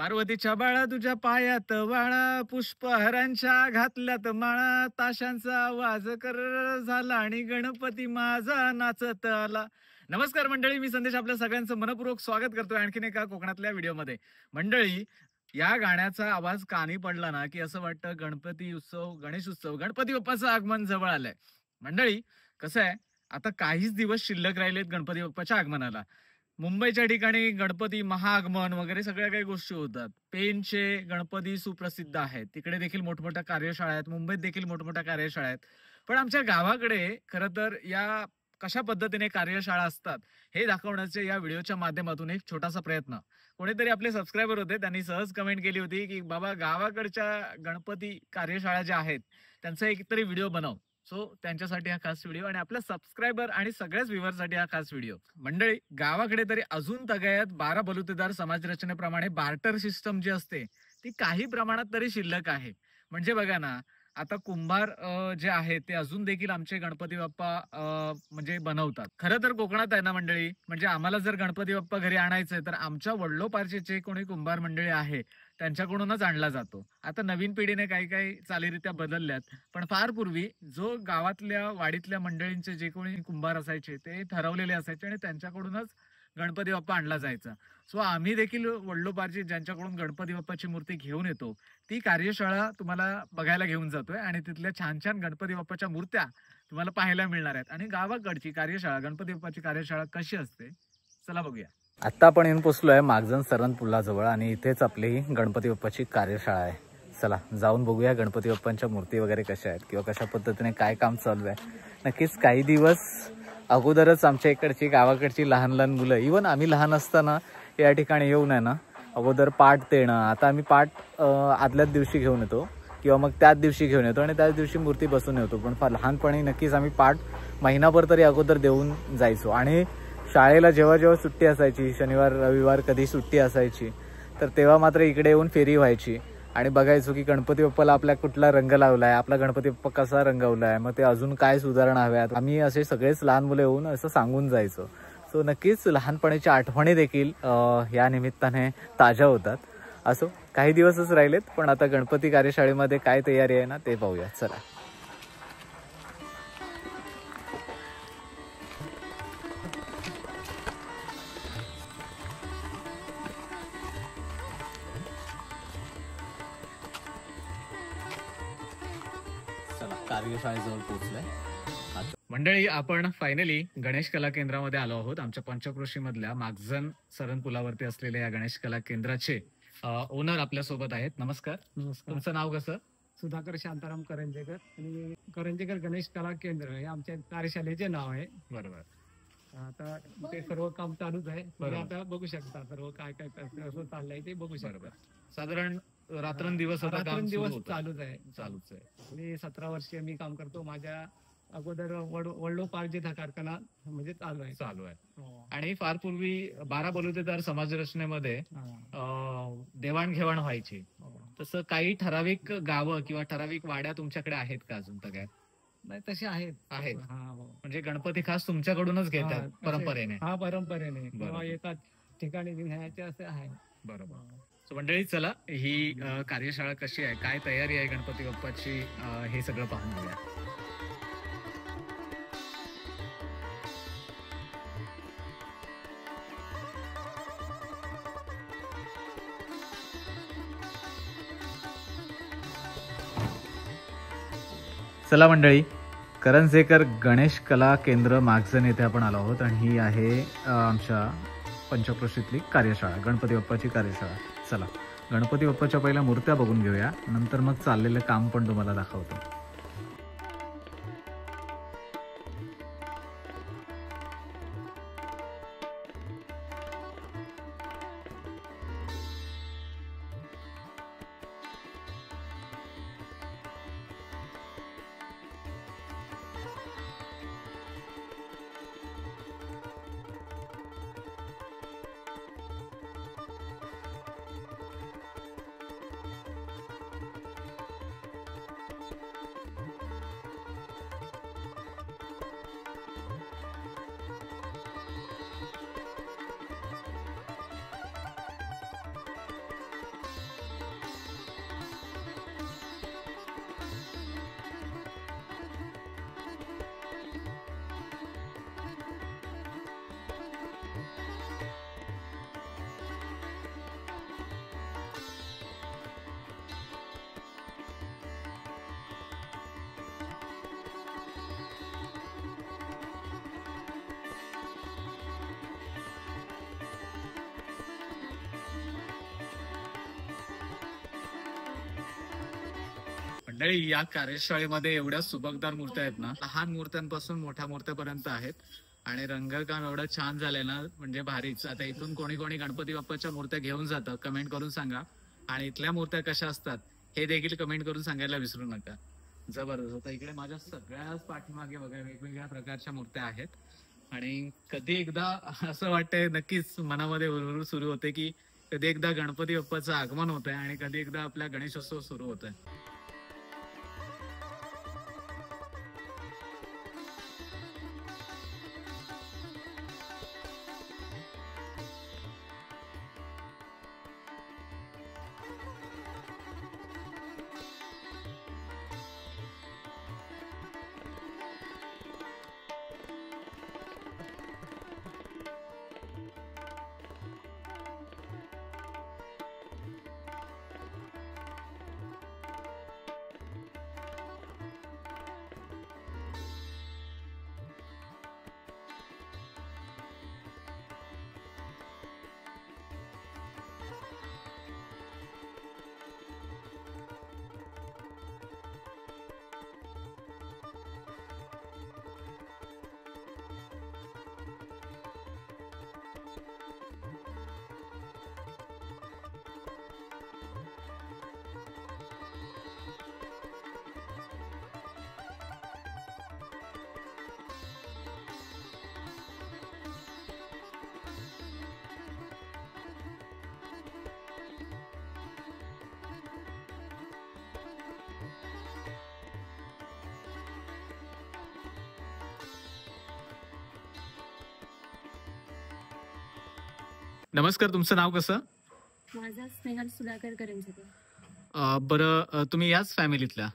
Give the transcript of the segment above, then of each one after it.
पार्वतीच्या बाळा तुझ्या पायात वाळा, पुष्पहारांच्या घातल्यात माळा, ताशांचा आवाज कर झाला आणि गणपती माझा नाचत आला. नमस्कार मंडळी, मी संदेश आपल्या सगळ्यांचं मनपूर्वक स्वागत करतोय आणखीन एका कोकणातल्या व्हिडिओमध्ये. मंडळी, या गाण्याचा आवाज कानी पडला ना की असं वाटतं गणपती उत्सव, गणेश उत्सव, गणपती बाप्पाचं आगमन जवळ आलंय. मंडळी, कसं आहे, आता काहीच दिवस शिल्लक राहिलेत गणपती बाप्पाच्या आगमनाला. मुंबईच्या ठिकाणी गणपती महाआगमन वगैरे सगळ्या काही गोष्टी होतात. पेणचे गणपती सुप्रसिद्ध आहेत, तिकडे देखील मोठमोठ्या कार्यशाळा आहेत, मुंबईत देखील मोठमोठ्या कार्यशाळा आहेत. पण आमच्या गावाकडे खरं तर या कशा पद्धतीने कार्यशाळा असतात हे दाखवण्याचे या व्हिडिओच्या माध्यमातून एक छोटासा प्रयत्न. कोणीतरी आपले सबस्क्रायबर होते, त्यांनी सहज कमेंट केली होती की बाबा गावाकडच्या गणपती कार्यशाळा ज्या आहेत त्यांचा एक तरी व्हिडिओ बनव. सो त्यांच्यासाठी हा खास व्हिडिओ आणि आपल्या सबस्क्रायबर आणि सगळ्याच व्ह्युअरसाठी हा खास व्हिडिओ. मंडळी, गावाकडे तरी अजून तगायत 12 बलुतेदार समाजरचनेप्रमाणे बार्टर सिस्टम जी असते ती काही प्रमाणात तरी शिल्लक आहे. म्हणजे बघा ना, आता कुंभार जे आहेत ते अजून देखील आमचे गणपती बाप्पा म्हणजे बनवतात. खरं तर कोकणात आहे ना मंडळी, म्हणजे आम्हाला जर गणपती बाप्पा घरी आणायचंय तर आमच्या वडिलोपार्चे जे कोणी कुंभार मंडळी आहे त्यांच्याकडूनच आणला जातो. आता नवीन पिढीने काही काही चालीरीत्या बदलल्यात, पण फार पूर्वी जो गावातल्या वाडीतल्या मंडळींचे जे कोणी कुंभार असायचे ते ठरवलेले असायचे आणि त्यांच्याकडूनच गणपती बाप्पा आणला जायचा. सो आम्ही देखील वडिलोपार्जित ज्यांच्याकडून गणपती बाप्पाची मूर्ती घेऊन येतो ती कार्यशाळा तुम्हाला बघायला घेऊन जातोय आणि तिथल्या छान छान गणपती बाप्पाच्या मूर्त्या तुम्हाला पाहायला मिळणार आहेत. आणि गावाकडची कार्यशाळा, गणपती बाप्पाची कार्यशाळा कशी असते चला बघूया. आता आपण येऊन पोहोचलोय मागजन सरण पुलाजवळ आणि इथेच आपली गणपती बाप्पाची कार्यशाळा आहे. चला जाऊन बघूया गणपती बाप्पांच्या मूर्ती वगैरे कशा आहेत किंवा कशा पद्धतीने काय काम चालू आहे. नक्कीच काही दिवस अगोदरच आमच्या इकडची गावाकडची लहान लहान मुलं, इवन आम्ही लहान असताना या ठिकाणी येऊन आहे ना अगोदर पाट देणं, आता आम्ही पाट आदल्याच दिवशी घेऊन येतो किंवा मग त्याच दिवशी घेऊन येतो आणि त्याच दिवशी मूर्ती बसून येतो. पण फार लहानपणी नक्कीच आम्ही पाट महिनाभर तरी अगोदर देऊन जायचो. आणि शाळेला जेव्हा जेव्हा सुट्टी असायची, शनिवार रविवार कधी सुट्टी असायची, तर तेव्हा मात्र इकडे येऊन फेरी व्हायची आणि बघायचो की गणपती बाप्पाला आपल्या कुठला रंग लावलाय, आपला गणपती बाप्पा कसा रंगवलाय, मग ते अजून काय सुधारणा हव्यात, आम्ही असे सगळेच लहान मुलं येऊन असं सांगून जायचो. सो नक्कीच लहानपणीच्या आठवणी देखील या निमित्ताने ताज्या होतात. असो, काही दिवसच राहिलेत, पण आता गणपती कार्यशाळेमध्ये काय तयारी आहे ना ते पाहूया. चला. कार्यशाळेजवळ पोहोचलोय. मंडळी, आपण फायनली गणेश कला केंद्रामध्ये आलो आहोत. आमच्या पंचक्रोशी मधल्या मागजन सरण पुलावरती असलेल्या या गणेश कला केंद्राचे ओनर आपल्या सोबत आहेत. नमस्कार. नमस्कार. तुमचं नाव कसं? सुधाकर शांताराम करंजेकर आणि करंजेकर गणेश कला केंद्र हे आमच्या कार्यशाळेचे नाव आहे. बरोबर. आता ते सर्व काम चालूच आहे. बरोबर. आता बघू शकता सर्व काय काय कसं चाललंय ते बघू शकता. साधारण रात्रंदिवस आता काम सुरू दिवस होतं. चालूच आहे. चालूच आहे. मी 17 वर्षीय मी काम करतो. माझ्या अगोदर वडिलोपार्जित हा कारखाना म्हणजे चालू आहे. हो. आणि फार पूर्वी 12 बलुतेदार समाजरचनेमध्ये देवाणघेवाण व्हायची. हो. तसं काही ठराविक गावं किंवा ठराविक वाड्या तुमच्याकडे आहेत का अजून तगायत? नाही, तसे आहेत. आहेत. हा, हो. म्हणजे गणपती खास तुमच्याकडूनच घेतात हा, परंपरेने? हा, परंपरेने बरोबर. किंवा एका ठिकाणी न्यायचे असे आहे. बरोबर. सो मंडळी, चला ही कार्यशाळा कशी आहे, काय तयारी आहे गणपती बाप्पाची, हे सगळं पाहून घेऊया. चला मंडळी, करंजेकर गणेश कला केंद्र मागजन येथे आपण आलो आहोत आणि ही आहे आमच्या पंचक्रोशीतली कार्यशाळा, गणपती बाप्पाची कार्यशाळा. चला, गणपती बाप्पाच्या पहिल्या मूर्त्या बघून घेऊया, नंतर मग चाललेलं काम पण तुम्हाला दाखवतो. मंडळी या कार्यशाळेमध्ये एवढ्या सुबकदार मूर्त्या आहेत ना, लहान मूर्त्यांपासून मोठ्या मूर्त्यापर्यंत आहेत. आणि रंगकाम एवढं छान झालंय ना, म्हणजे भारीच. आता इथून कोणी कोणी गणपती बाप्पाच्या मूर्त्या घेऊन जातं, कमेंट करून सांगा. आणि इथल्या मूर्त्या कशा असतात हे देखील कमेंट करून सांगायला विसरू नका. जबरदस्त. आता इकडे माझ्या सगळ्याच पाठीमागे बघा वेगवेगळ्या प्रकारच्या मूर्त्या आहेत. आणि कधी एकदा असं वाटतंय, नक्कीच मनामध्ये हुरहुर सुरू होते की कधी एकदा गणपती बाप्पाचं आगमन होत आहे आणि कधी एकदा आपला गणेशोत्सव सुरू होत आहे. नमस्कार, तुमचं नाव कसं? माझा स्नेहल सुधाकर करंजकर. बरं, तुम्ही याच फॅमिलीतल्या?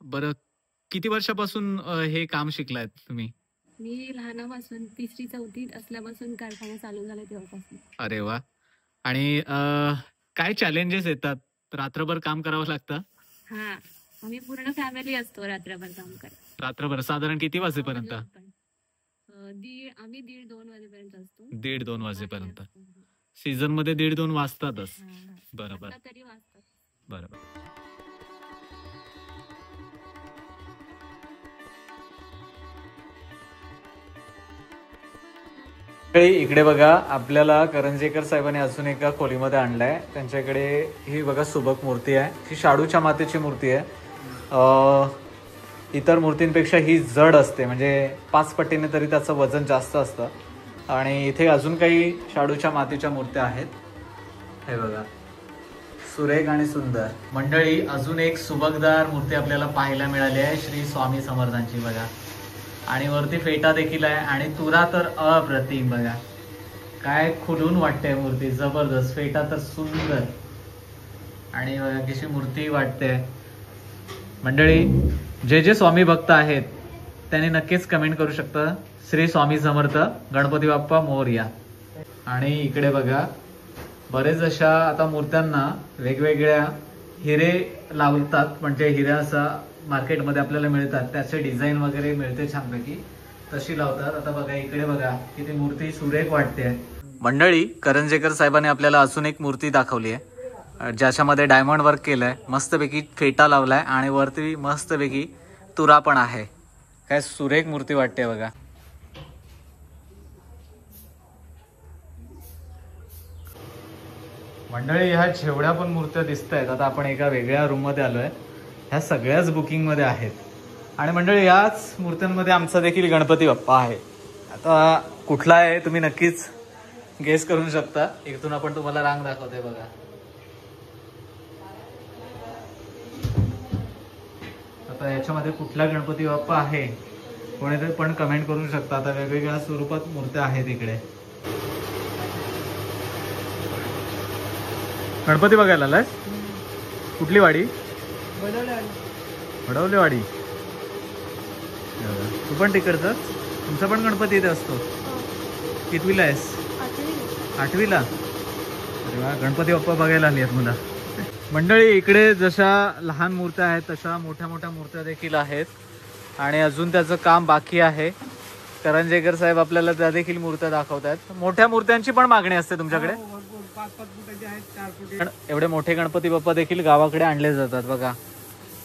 बरं, किती वर्षापासून हे काम शिकलायत तुम्ही? मी लहानापासून 3री-4थीत असल्यापासून कारखाना चालू झाला तेव्हापासून. अरे वा. आणि काय चॅलेंजेस येतात? रात्रभर काम करावं लागतं? हा, आम्ही पूर्ण फॅमिली असतो रात्रभर काम करत. रात्रभर साधारण किती वाजेपर्यंत? आम्ही 1:30-2 वाजेपर्यंत असतो. 1:30-2 वाजेपर्यंत. हा. सीझन मध्ये 1:30-2 वाजतातच. हा. बरोबर आता तरी वाजतात. बरोबर. इकडे बघा, आपल्याला करंजेकर साहेबांनी अजून एका खोलीमध्ये आणलाय. त्यांच्याकडे ही बघा सुबक मूर्ती आहे. ही शाडूच्या मातीची मूर्ती आहे. इतर मूर्तींपेक्षा ही जड असते, म्हणजे 5 पटीने तरी त्याचं वजन जास्त असतं. आणि इथे अजून काही शाडूच्या मातीच्या मूर्त्या आहेत. हे बघा, सुरेख आणि सुंदर. मंडळी, अजून एक सुबकदार मूर्ती आपल्याला पाहायला मिळाली आहे, श्री स्वामी समर्थांची. बघा, आणि वरती फेटा देखील आहे आणि तुरा तर अप्रतिम. बघा काय खुलून वाटते मूर्ती, जबरदस्त. फेटा तर सुंदर. आणि बघा कशी मूर्ती वाटते. मंडळी, जे जे स्वामी भक्त आहेत त्यांनी नक्कीच कमेंट करू शकता, श्री स्वामी समर्थ, गणपती बाप्पा मोरया. आणि इकडे बघा, बरेच अशा आता मूर्त्यांना वेगवेगळ्या हिरे लावतात, म्हणजे हिरे असा मार्केटमध्ये आपल्याला मिळतात, त्याचे डिझाईन वगैरे मिळते छानपैकी, तशी लावतात. आता बघा इकडे बघा किती मूर्ती सुरेख वाटते. मंडळी, करंजेकर साहेबांनी आपल्याला अजून एक मूर्ती दाखवली आहे, ज्याच्यामध्ये डायमंड वर्क केलंय, मस्तपैकी फेटा लावलाय आणि वरती मस्तपैकी तुरा पण आहे. काय सुरेख मूर्ती वाटते बघा. मंडळी, ह्या जेवढ्या पण मूर्त्या दिसत आहेत, आता आपण एका वेगळ्या रूम मध्ये आलोय, ह्या सगळ्याच बुकिंग मध्ये आहेत. आणि मंडळी, याच मूर्त्यांमध्ये आमचा देखील गणपती बाप्पा आहे. आता कुठला आहे तुम्ही नक्कीच गेस करू शकता. इथून आपण तुम्हाला रांग दाखवतोय बघा. आता याच्यामध्ये कुठला गणपती बाप्पा आहे कोणीतरी पण कमेंट करू शकता. आता वेगवेगळ्या स्वरूपात मूर्त्या आहेत इकडे. गणपती बघायला आलाय? कुठली वाडी? वडवलेवाडी. तू पण तिकडचं? तुमचा पण गणपती इथे असतो? कितवीला आहेस? 8वीला. अरे वा, गणपती बाप्पा बघायला आली आहेत मुलं. मंडळी, इकडे जशा लहान मूर्त्या आहेत तशा मोठ्या मोठ्या मूर्त्या देखील आहेत आणि अजून त्याचं काम बाकी आहे. करंजेकर साहेब आपल्याला त्या देखील मूर्त्या दाखवतात. मोठ्या मूर्त्यांची पण मागणी असते तुमच्याकडे? 5-5 फुटाचे आहेत, 4 फुटे. एवढे मोठे गणपती बाप्पा देखील गावाकडे आणले जातात बघा.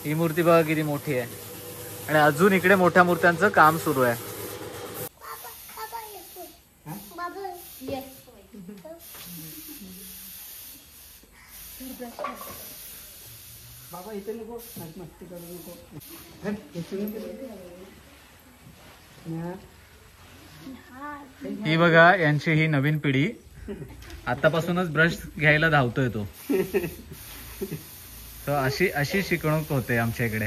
ही मूर्ती बघा किती मोठी आहे आणि अजून इकडे मोठ्या मूर्त्यांचं काम सुरू आहे. बाबा इथे नको मस्ती करू नको. ही बघा यांची ही नवीन पिढी आतापासूनच ब्रश घ्यायला धावतोय तो. तर अशी शिकवणूक होते आमच्या इकडे.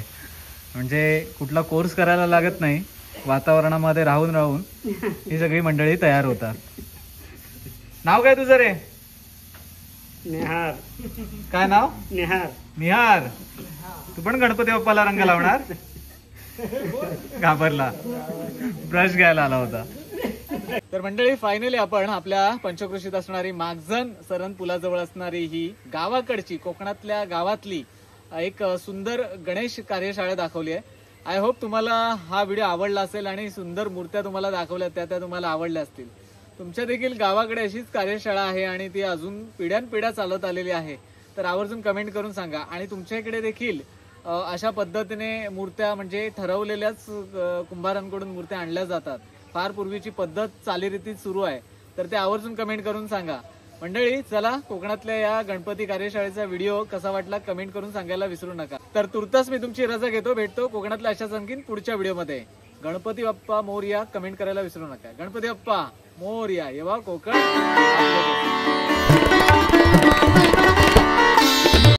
म्हणजे कुठला कोर्स करायला लागत नाही, वातावरणामध्ये राहून राहून ही सगळी मंडळी तयार होतात. नाव काय तुझं रे? निहार. काय नाव? निहार. निहार. तू पण गणपती बाप्पाला रंग लावणार? घाबरला, ब्रश घ्यायला आला होता. तर मंडळी फायनली आपण आपल्या पंचक्रोशीत असणारी मागजन सरण पुलाजवळ असणारी ही गावाकडची कोकणातल्या गावातली एक सुंदर गणेश कार्यशाळा दाखवली आहे. आय होप तुम्हाला हा व्हिडिओ आवडला असेल आणि सुंदर मूर्त्या तुम्हाला दाखवल्या त्या तुम्हाला आवडल्या असतील. तुमच्या देखील गावाकडे अशीच कार्यशाळा आहे आणि ती अजून पिढ्यानपिढ्या चालत आलेली आहे. तर आवर्जून कमेंट करून सांगा. आणि तुमच्या इकडे देखील अशा पद्धतीने मूर्त्या म्हणजे ठरवलेल्याच कुंभारांकडून मूर्त्या आणल्या जातात. फार पूर्वीची पद्धत चालीरीतीत सुरू आहे. तर ते आवर्जून कमेंट करून सांगा. मंडळी चला, कोकणातल्या या गणपती कार्यशाळेचा व्हिडिओ कसा वाटला कमेंट करून सांगायला विसरू नका. तर तुर्तास मी तुमची रजा घेतो. भेटतो कोकणातल्या अशाच आणखीन पुढच्या व्हिडिओमध्ये. गणपती बाप्पा मोरया कमेंट करायला विसरू नका. गणपती बाप्पा मोरया. येवा कोकण.